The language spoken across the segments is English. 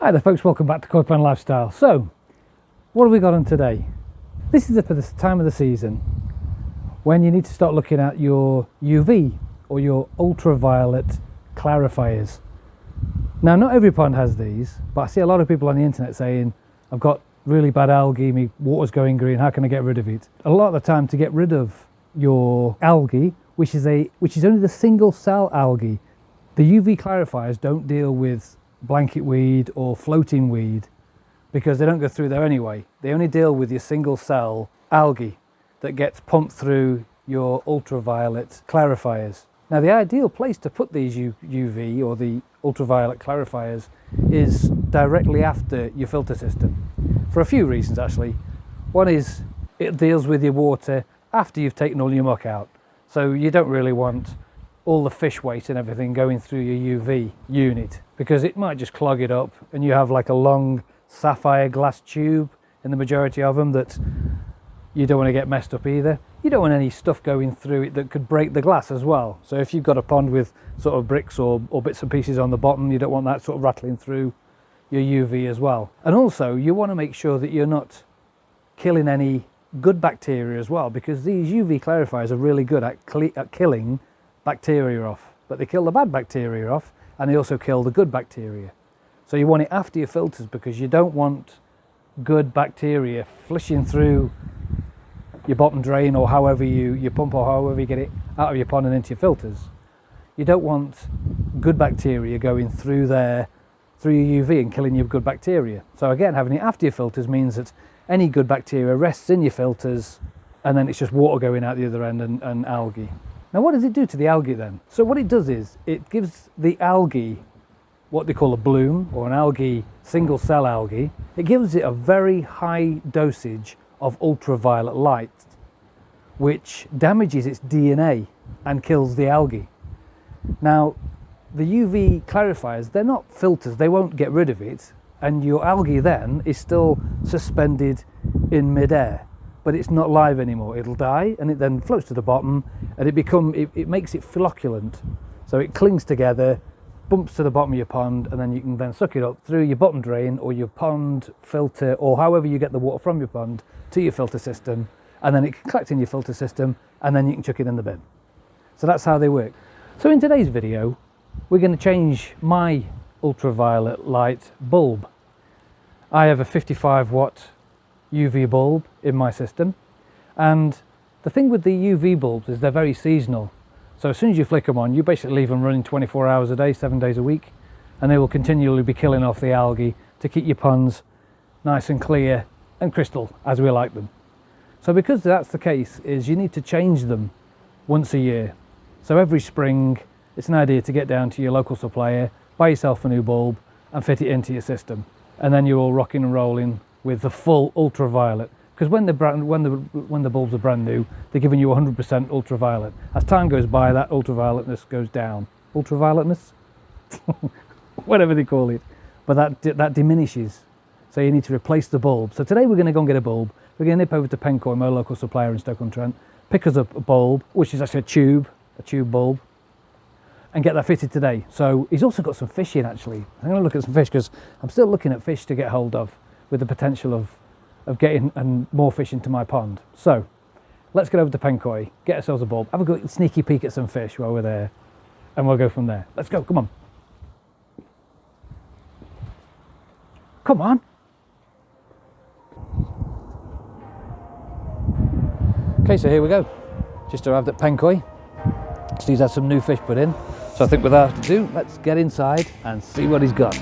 Hi there folks, welcome back to Koi Peng Lifestyle. So, what have we got on today? This is for the time of the season when you need to start looking at your UV or your ultraviolet clarifiers. Now, not every pond has these, but I see a lot of people on the internet saying, I've got really bad algae, my water's going green, how can I get rid of it? A lot of the time, to get rid of your algae, which is only the single cell algae, the UV clarifiers don't deal with blanket weed or floating weed because they don't go through there anyway. They only deal with your single cell algae that gets pumped through your ultraviolet clarifiers. Now, the ideal place to put these UV or the ultraviolet clarifiers is directly after your filter system for a few reasons actually. One is it deals with your water after you've taken all your muck out, so you don't really want all the fish waste and everything going through your UV unit because it might just clog it up and you have like a long sapphire glass tube in the majority of them that you don't want to get messed up either. You don't want any stuff going through it that could break the glass as well. So if you've got a pond with sort of bricks or bits and pieces on the bottom, you don't want that sort of rattling through your UV as well. And also you want to make sure that you're not killing any good bacteria as well, because these UV clarifiers are really good at killing bacteria off, but they kill the bad bacteria off and they also kill the good bacteria. So you want it after your filters because you don't want good bacteria flushing through your bottom drain or however you pump or however you get it out of your pond and into your filters. You don't want good bacteria going through there, through your UV and killing your good bacteria. So again, having it after your filters means that any good bacteria rests in your filters and then it's just water going out the other end and algae. Now, what does it do to the algae then? So what it does is it gives the algae what they call a bloom, or an algae, single cell algae. It gives it a very high dosage of ultraviolet light, which damages its DNA and kills the algae. Now, the UV clarifiers, they're not filters, they won't get rid of it, and your algae then is still suspended in midair, but it's not live anymore. It'll die and it then floats to the bottom and it makes it flocculent. So it clings together, bumps to the bottom of your pond, and then you can then suck it up through your bottom drain or your pond filter or however you get the water from your pond to your filter system, and then it can collect in your filter system and then you can chuck it in the bin. So that's how they work. So in today's video, we're going to change my ultraviolet light bulb. I have a 55 watt UV bulb in my system, and the thing with the UV bulbs is they're very seasonal. So as soon as you flick them on, you basically leave them running 24 hours a day, 7 days a week, and they will continually be killing off the algae to keep your ponds nice and clear and crystal as we like them. So because that's the case, is you need to change them once a year. So every spring it's an idea to get down to your local supplier, buy yourself a new bulb and fit it into your system, and then you're all rocking and rolling with the full ultraviolet. Because when the bulbs are brand new, they're giving you 100% ultraviolet. As time goes by, that ultravioletness goes down. Ultravioletness? Whatever they call it. But that diminishes. So you need to replace the bulb. So today we're going to go and get a bulb. We're going to nip over to Peng Koi, my local supplier in Stoke-on-Trent, pick us up a bulb, which is actually a tube bulb, and get that fitted today. So he's also got some fish in actually. I'm going to look at some fish because I'm still looking at fish to get hold of with the potential of getting more fish into my pond. So let's get over to Peng Koi, get ourselves a bulb, have a good sneaky peek at some fish while we're there, and we'll go from there. Let's go, come on. Come on. Okay, so here we go. Just arrived at Peng Koi. Steve's had some new fish put in. So I think without ado, let's get inside and see what he's got.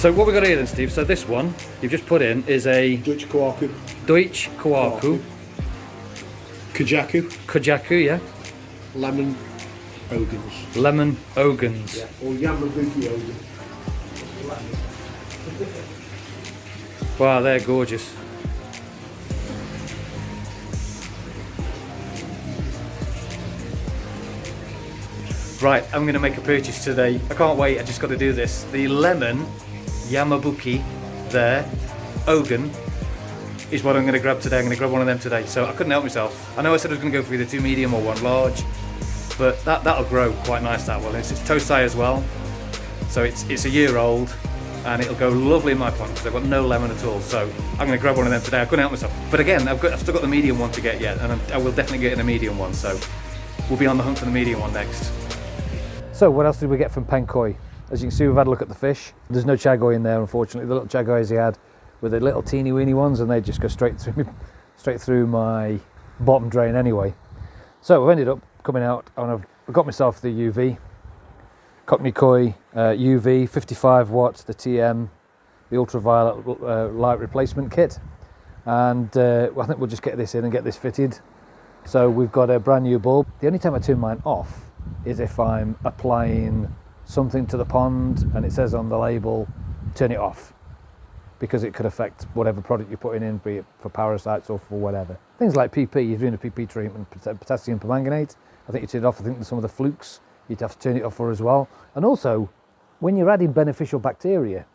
So what we got here then, Steve, so this one you've just put in is a Dutch Kwaku. Deutsch Kwaku. Kajaku. Kajaku, yeah. Lemon Ogans. Lemon Ogans. Yeah. Or Yamabuki Ogan. Wow, they're gorgeous. Right, I'm going to make a purchase today. I can't wait, I just got to do this. The lemon Yamabuki there, Ogan, is what I'm going to grab today. I'm going to grab one of them today. So I couldn't help myself. I know I said I was going to go for either 2 medium or 1 large, but that'll grow quite nice, that will. It's Tosai as well. So it's a year old and it'll go lovely in my pond because I've got no lemon at all. So I'm going to grab one of them today. I couldn't help myself. But again, I've still got the medium one to get yet, and I will definitely get in a medium one. So we'll be on the hunt for the medium one next. So what else did we get from Peng Koi? As you can see, we've had a look at the fish. There's no chagoi in there, unfortunately. The little chagois he had were the little teeny weeny ones, and they just go straight through my bottom drain anyway. So I've ended up coming out and I've got myself the UV Peng Koi UV 55 watts, the TM, the ultraviolet light replacement kit, and I think we'll just get this in and get this fitted. So we've got a brand new bulb. The only time I turn mine off is if I'm applying something to the pond and it says on the label turn it off, because it could affect whatever product you're putting in, be it for parasites or for whatever. Things like PP, you're doing a PP treatment, potassium permanganate, I think you turn it off. I think some of the flukes you'd have to turn it off for as well. And also, when you're adding beneficial bacteria,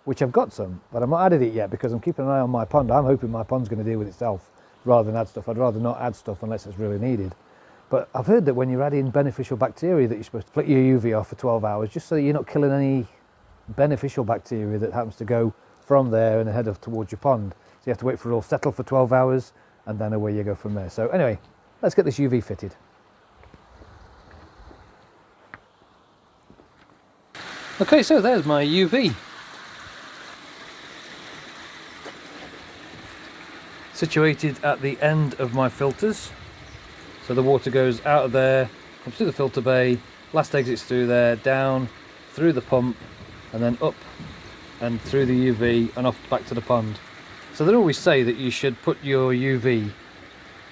which I've got some, but I've not added it yet because I'm keeping an eye on my pond. I'm hoping my pond's going to deal with itself rather than add stuff. I'd rather not add stuff unless it's really needed. But I've heard that when you're adding beneficial bacteria that you're supposed to flick your UV off for 12 hours just so that you're not killing any beneficial bacteria that happens to go from there and head off towards your pond. So you have to wait for it all settle for 12 hours and then away you go from there. So anyway, let's get this UV fitted. Okay, so there's my UV. Situated at the end of my filters. So the water goes out of there, comes through the filter bay, last exits through there, down, through the pump, and then up and through the UV and off back to the pond. So they always say that you should put your UV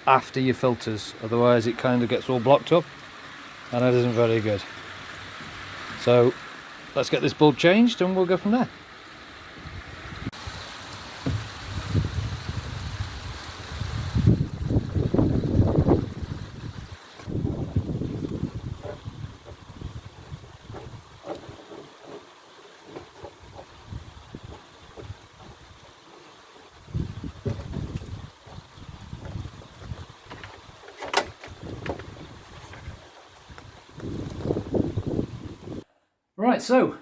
after your filters, otherwise it kind of gets all blocked up, and that isn't very good. So let's get this bulb changed and we'll go from there. Right, so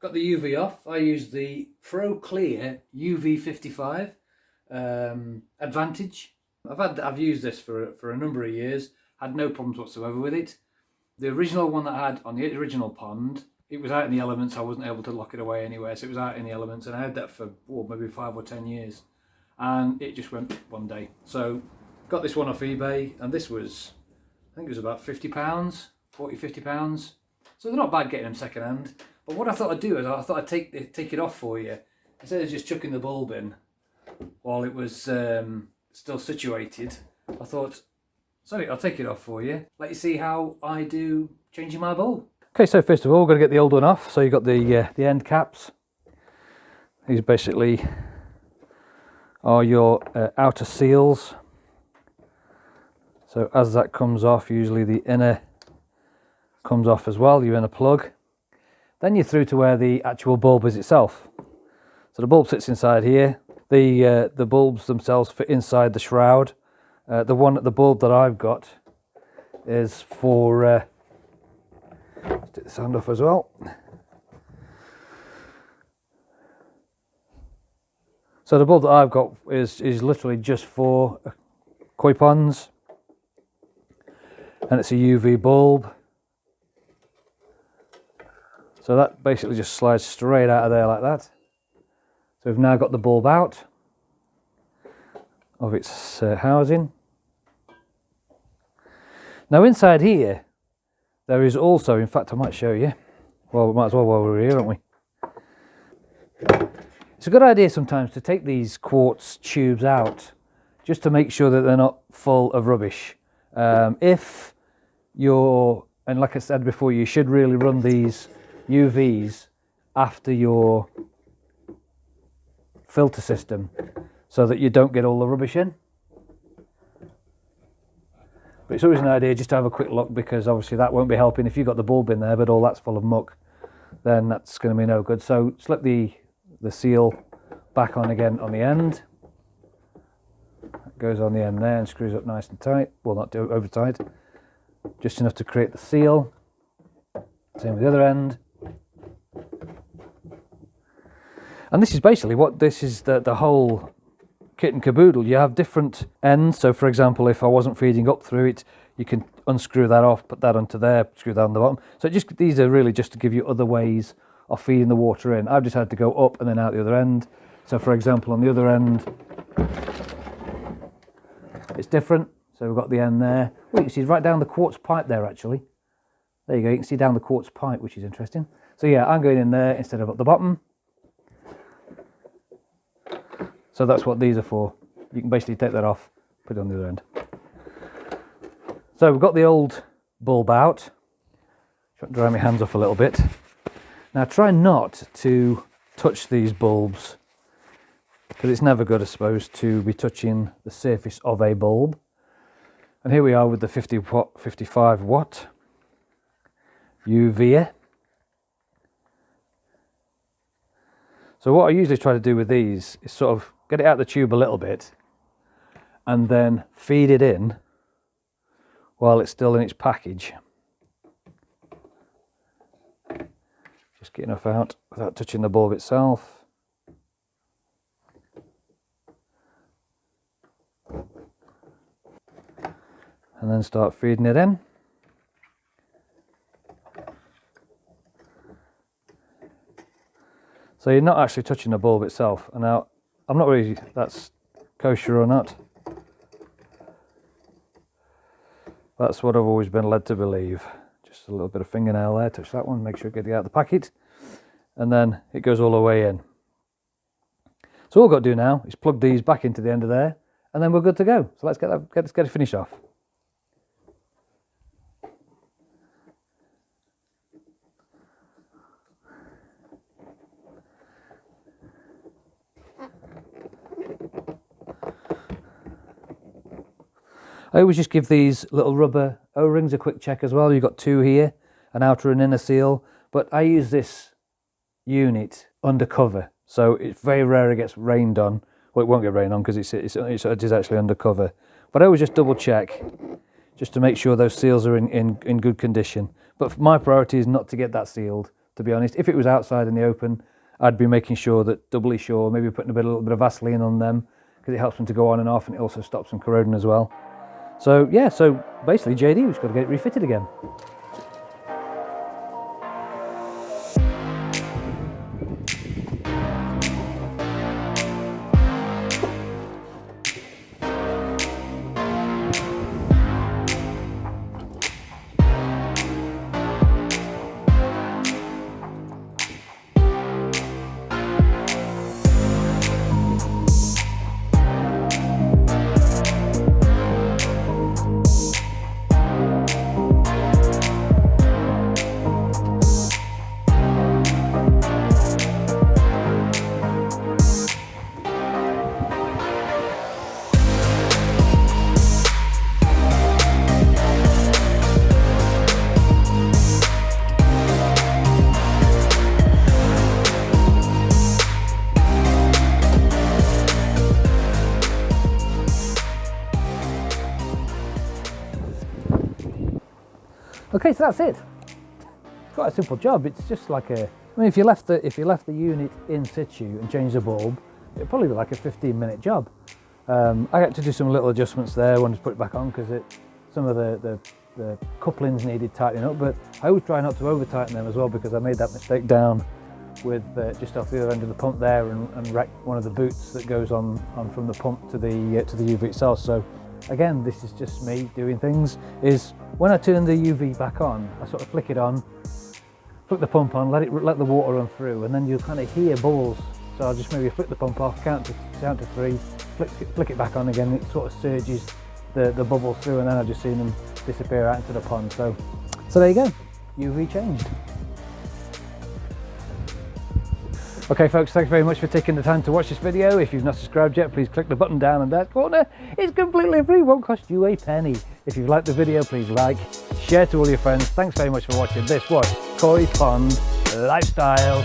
got the UV off. I use the Pro Clear UV 55 Advantage. I've used this for a number of years. Had no problems whatsoever with it. The original one that I had on the original pond, it was out in the elements. I wasn't able to lock it away anywhere, so it was out in the elements, and I had that for maybe 5 or 10 years, and it just went one day. So got this one off eBay, and this was, I think it was about £50, £40–50. So they're not bad getting them second hand. But what I thought I'd do is I thought I'd take it off for you instead of just chucking the bulb in while it was still situated. I thought, sorry, I'll take it off for you. Let you see how I do changing my bulb. Okay, so first of all, we're going to get the old one off. So you've got the end caps. These basically are your outer seals. So as that comes off, usually the inner comes off as well, your inner plug. Then you're through to where the actual bulb is itself. So the bulb sits inside here. The bulbs themselves fit inside the shroud. The bulb that I've got is for, let's take this hand off as well. So the bulb that I've got is literally just for koi ponds, and it's a UV bulb. So that basically just slides straight out of there like that. So we've now got the bulb out of its housing. Now inside here, there is also, in fact I might show you, well we might as well while we're here, aren't we? It's a good idea sometimes to take these quartz tubes out just to make sure that they're not full of rubbish. If you're, and like I said before, you should really run these UVs after your filter system so that you don't get all the rubbish in. But it's always an idea just to have a quick look, because obviously that won't be helping. If you've got the bulb in there but all that's full of muck, then that's going to be no good. So slip the seal back on again on the end. It goes on the end there and screws up nice and tight. Well, not over tight, just enough to create the seal. Same with the other end. And this is basically what this is, the whole kit and caboodle. You have different ends. So for example, if I wasn't feeding up through it, you can unscrew that off, put that onto there, screw that on the bottom. So these are really just to give you other ways of feeding the water in. I've decided to go up and then out the other end. So for example, on the other end, it's different. So we've got the end there. Well, you can see right down the quartz pipe there, actually. There you go, you can see down the quartz pipe, which is interesting. So yeah, I'm going in there instead of at the bottom. So that's what these are for. You can basically take that off, put it on the other end. So we've got the old bulb out. Try to dry my hands off a little bit. Now try not to touch these bulbs, because it's never good, I suppose, to be touching the surface of a bulb. And here we are with the 55 watt UV. So what I usually try to do with these is sort of get it out of the tube a little bit and then feed it in while it's still in its package. Just get enough out without touching the bulb itself. And then start feeding it in. So you're not actually touching the bulb itself. And now, I'm not really, that's kosher or not. That's what I've always been led to believe. Just a little bit of fingernail there, touch that one, make sure you get it out of the packet. And then it goes all the way in. So all we've got to do now is plug these back into the end of there, and then we're good to go. So let's get it finished off. I always just give these little rubber O-rings a quick check as well. You've got two here, an outer and inner seal, but I use this unit undercover, so it's very rare it gets rained on. Well, it won't get rained on because it is actually undercover. But I always just double check just to make sure those seals are in good condition. But my priority is not to get that sealed, to be honest. If it was outside in the open, I'd be making sure that doubly sure, maybe putting a little bit of Vaseline on them, because it helps them to go on and off, and it also stops them corroding as well. So yeah, so basically JD, we've just got to get it refitted again. Okay, so that's it. It's quite a simple job. It's just like a, I mean, if you left the unit in situ and changed the bulb, it'd probably be like a 15-minute job. I had to do some little adjustments there. I wanted to put it back on because some of the couplings needed tightening up, but I always try not to over tighten them as well, because I made that mistake down with just off the other end of the pump there and wrecked one of the boots that goes on from the pump to the UV itself. So again, this is just me doing things, is when I turn the UV back on, I sort of flick it on, flick the pump on, let the water run through, and then you'll kind of hear bubbles. So I'll just maybe flick the pump off, count to 3, flick it back on again, and it sort of surges the bubbles through, and then I've just seen them disappear out into the pond. So there you go, UV changed. Okay folks, thanks very much for taking the time to watch this video. If you've not subscribed yet, please click the button down in that corner. It's completely free, won't cost you a penny. If you've liked the video, please like, share to all your friends. Thanks very much for watching. This was Koi Pond Lifestyle.